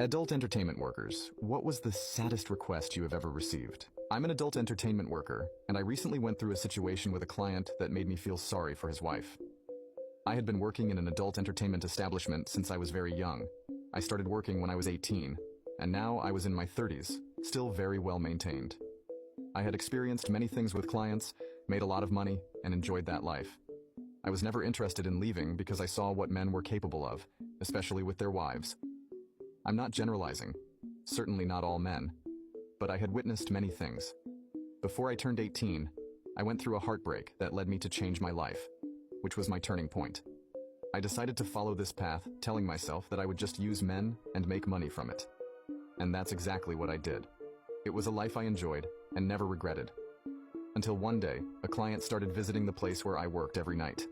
Adult entertainment workers, what was the saddest request you have ever received? I'm an adult entertainment worker, and I recently went through a situation with a client that made me feel sorry for his wife. I had been working in an adult entertainment establishment since I was very young. I started working when I was 18, and now I was in my 30s, still very well maintained. I had experienced many things with clients, made a lot of money, and enjoyed that life. I was never interested in leaving because I saw what men were capable of, especially with their wives. I'm not generalizing, certainly not all men, but I had witnessed many things. Before I turned 18, I went through a heartbreak that led me to change my life, which was my turning point. I decided to follow this path, telling myself that I would just use men and make money from it. And that's exactly what I did. It was a life I enjoyed and never regretted. Until one day, a client started visiting the place where I worked every night.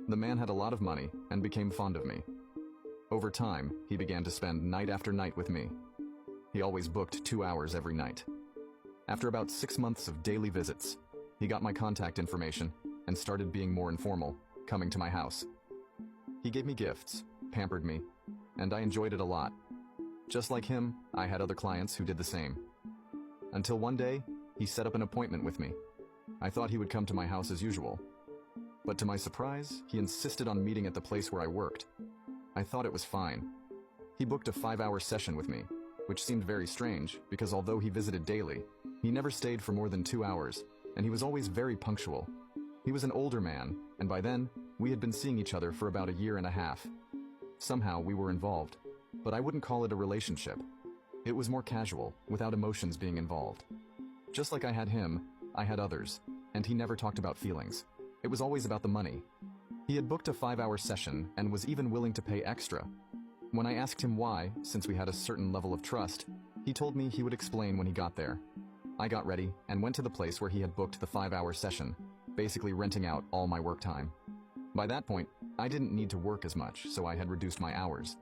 The man had a lot of money and became fond of me. Over time, he began to spend night after night with me. He always booked 2 hours every night. After about 6 months of daily visits, he got my contact information and started being more informal, coming to my house. He gave me gifts, pampered me, and I enjoyed it a lot. Just like him, I had other clients who did the same. Until one day, he set up an appointment with me. I thought he would come to my house as usual. But to my surprise, he insisted on meeting at the place where I worked. I thought it was fine. He booked a 5-hour session with me, which seemed very strange because although he visited daily, he never stayed for more than 2 hours, and he was always very punctual. He was an older man, and by then, we had been seeing each other for about a year and a half. Somehow we were involved, but I wouldn't call it a relationship. It was more casual, without emotions being involved. Just like I had him, I had others, and he never talked about feelings. It was always about the money. He had booked a 5-hour session and was even willing to pay extra. When I asked him why, since we had a certain level of trust, he told me he would explain when he got there. I got ready and went to the place where he had booked the 5-hour session, basically renting out all my work time. By that point, I didn't need to work as much, so I had reduced my hours.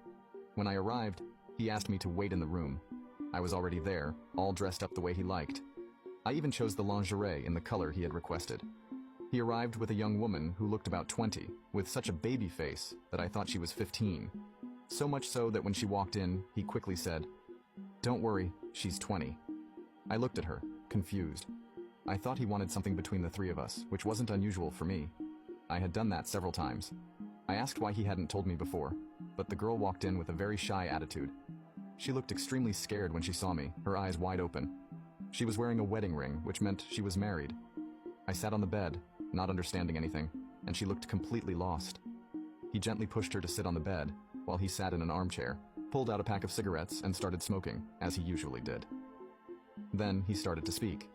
When I arrived, he asked me to wait in the room. I was already there, all dressed up the way he liked. I even chose the lingerie in the color he had requested. He arrived with a young woman who looked about 20, with such a baby face that I thought she was 15. So much so that when she walked in, he quickly said, "Don't worry, she's 20. I looked at her, confused. I thought he wanted something between the three of us, which wasn't unusual for me. I had done that several times. I asked why he hadn't told me before, but the girl walked in with a very shy attitude. She looked extremely scared when she saw me, her eyes wide open. She was wearing a wedding ring, which meant she was married. I sat on the bed, not understanding anything, and she looked completely lost. He gently pushed her to sit on the bed, while he sat in an armchair, pulled out a pack of cigarettes and started smoking, as he usually did. Then he started to speak.